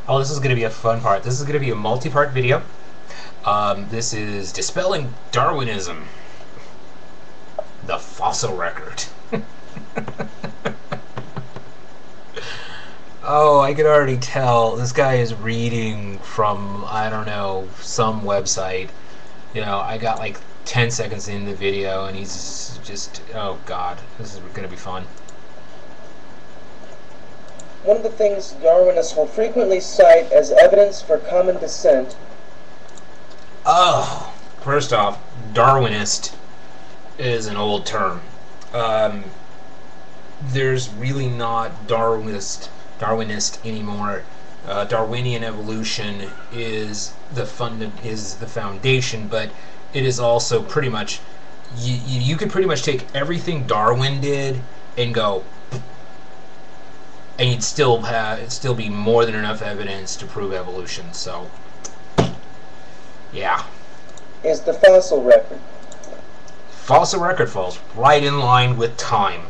Oh, this is going to be a fun part. This is going to be a multi-part video. This is Dispelling Darwinism. The fossil record. Oh, I can already tell this guy is reading from, I don't know, some website. You know, I got like 10 seconds in the video and he's just, oh god, this is going to be fun. One of the things Darwinists will frequently cite as evidence for common descent. Oh, first off, Darwinist is an old term. There's really not Darwinist anymore. Darwinian evolution is the foundation, but it is also pretty much you could pretty much take everything Darwin did and go, and you'd still be more than enough evidence to prove evolution. So, yeah. Is the fossil record. Fossil record falls right in line with time.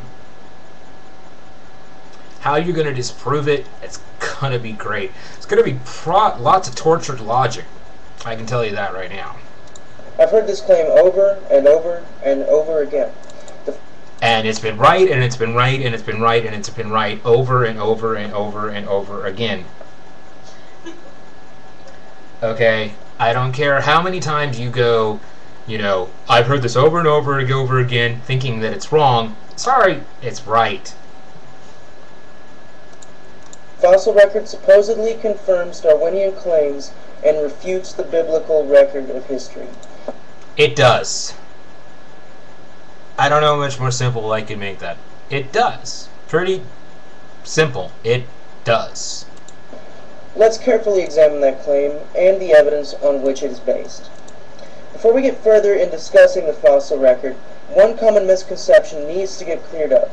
How you're going to disprove it, it's going to be great. It's going to be lots of tortured logic. I can tell you that right now. I've heard this claim over and over and over again. And it's been right, and it's been right, and it's been right, and it's been right over and over and over and over again. Okay? I don't care how many times you go, you know, I've heard this over and over and over again, thinking that it's wrong. Sorry, it's right. Fossil record supposedly confirms Darwinian claims and refutes the biblical record of history. It does. I don't know how much more simple I can make that. It does. Pretty simple. It does. Let's carefully examine that claim and the evidence on which it is based. Before we get further in discussing the fossil record, one common misconception needs to get cleared up.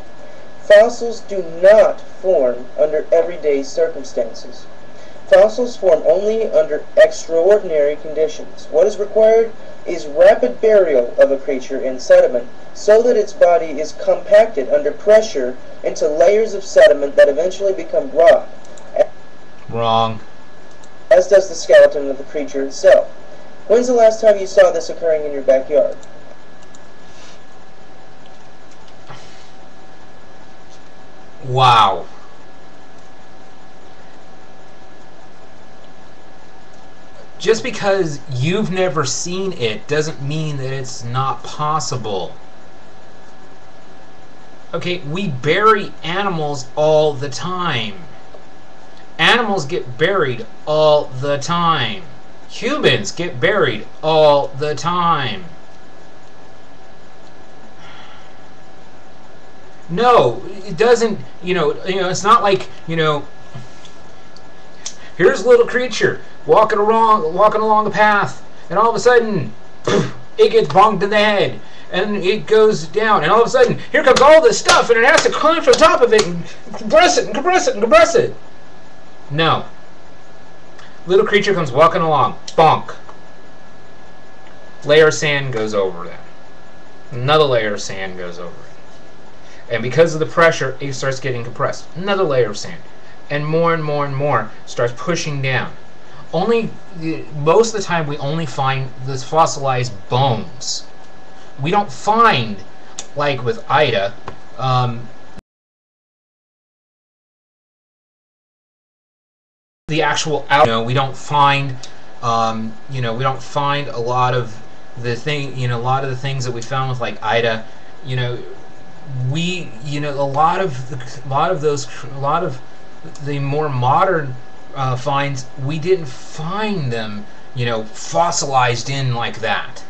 Fossils do not form under everyday circumstances. Fossils form only under extraordinary conditions. What is required is rapid burial of a creature in sediment so that its body is compacted under pressure into layers of sediment that eventually become rock. Wrong. As does the skeleton of the creature itself. When's the last time you saw this occurring in your backyard? Wow. Just because you've never seen it doesn't mean that it's not possible. Okay, we bury animals all the time. Animals get buried all the time. Humans get buried all the time. No, it doesn't, you know, it's not like, you know, here's a little creature walking along a path, and all of a sudden, it gets bonked in the head, and it goes down, and all of a sudden, here comes all this stuff, and it has to climb to the top of it, and compress it, and compress it, and compress it. No. Little creature comes walking along, bonk. Layer of sand goes over that. Another layer of sand goes over it. And because of the pressure, it starts getting compressed. Another layer of sand. And more starts pushing down. Most of the time we only find this fossilized bones. We don't find, like with Ida, the actual we don't find we don't find a lot of the things that we found with like Ida. A lot of the more modern finds, we didn't find them, fossilized in like that.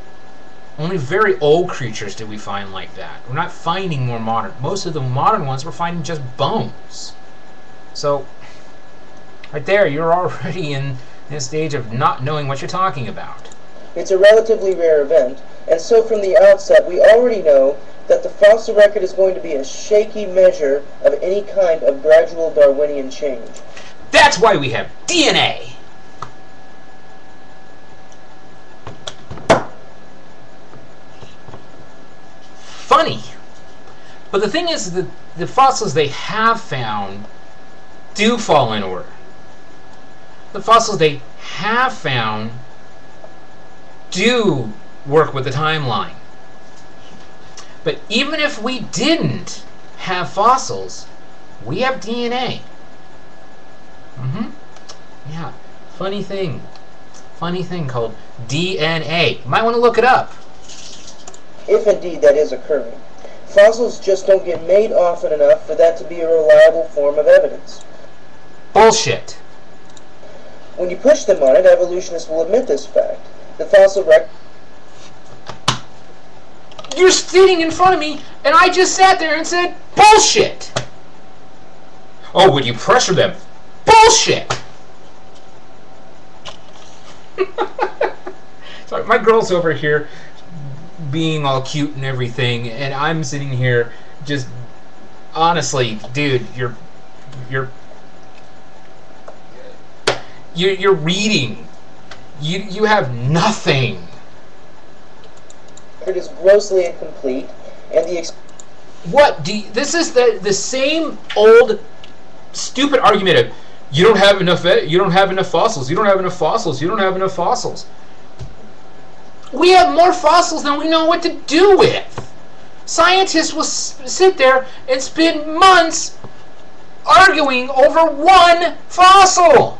Only very old creatures did we find like that. We're not finding more modern. Most of the modern ones we're finding just bones. So, right there, you're already in a stage of not knowing what you're talking about. It's a relatively rare event, and so from the outset we already know that the fossil record is going to be a shaky measure of any kind of gradual Darwinian change. That's why we have DNA! Funny. But the thing is that the fossils they have found do fall in order. the fossils they have found do work with the timeline. But even if we didn't have fossils, we have DNA. Yeah, funny thing called DNA. You might want to look it up. If indeed that is occurring. Fossils just don't get made often enough for that to be a reliable form of evidence. Bullshit. When you push them on it, evolutionists will admit this fact. The fossil record... You're sitting in front of me, and I just sat there and said, bullshit! Oh, would you pressure them? Bullshit! Sorry, my girl's over here being all cute and everything, and I'm sitting here just... Honestly, dude, you're reading. You have nothing. It is grossly incomplete, and the... What? This is the same old stupid argument of you don't have enough fossils. You don't have enough fossils. You don't have enough fossils. We have more fossils than we know what to do with. Scientists will sit there and spend months arguing over one fossil.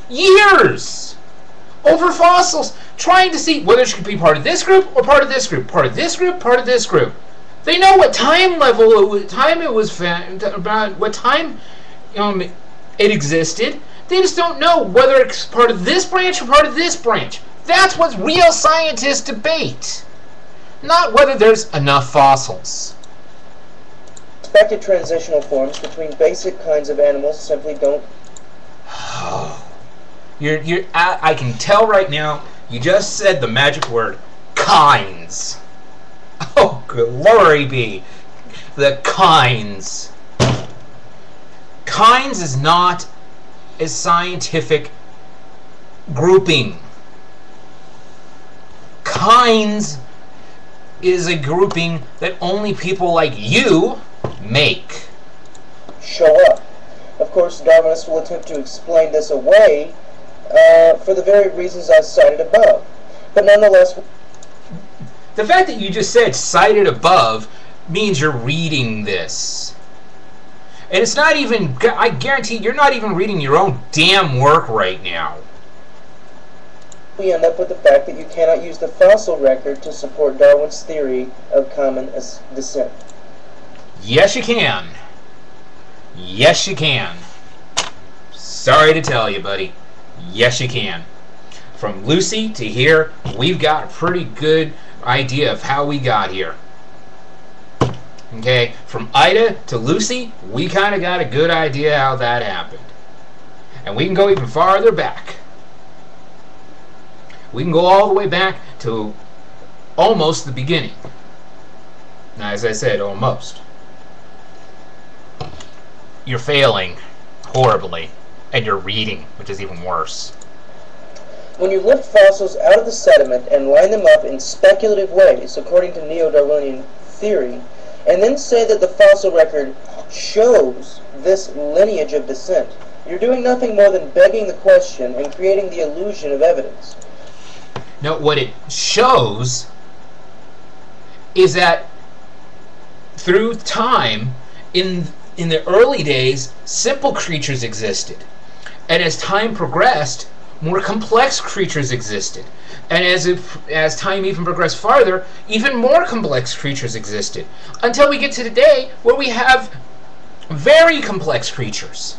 Years over fossils, trying to see whether it should be part of this group or part of this group, part of this group, part of this group. They know what time it was found, about what time it existed. They just don't know whether it's part of this branch or part of this branch. That's what real scientists debate, not whether there's enough fossils. Expected transitional forms between basic kinds of animals simply don't... I can tell right now, you just said the magic word, kinds. Oh, glory be. The kinds. Kinds is not a scientific grouping. Kinds is a grouping that only people like you make. Show up. Of course, Darwinists will attempt to explain this away for the very reasons I cited above. But nonetheless... The fact that you just said cited above means you're reading this. And it's not even... I guarantee you're not even reading your own damn work right now. We end up with the fact that you cannot use the fossil record to support Darwin's theory of common descent. Yes, you can. Yes, you can. Sorry to tell you, buddy. Yes, you can. From Lucy to here, we've got a pretty good idea of how we got here. Okay? From Ida to Lucy, we kind of got a good idea how that happened. And we can go even farther back. We can go all the way back to almost the beginning. Now, as I said, almost. You're failing horribly, and you're reading, which is even worse. When you lift fossils out of the sediment and line them up in speculative ways, according to neo-Darwinian theory, and then say that the fossil record shows this lineage of descent, you're doing nothing more than begging the question and creating the illusion of evidence. No, what it shows is that through time, in the early days, simple creatures existed. And as time progressed, more complex creatures existed. And as time even progressed farther, even more complex creatures existed. Until we get to today, where we have very complex creatures.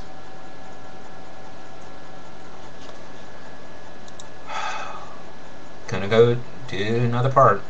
Gonna go do another part.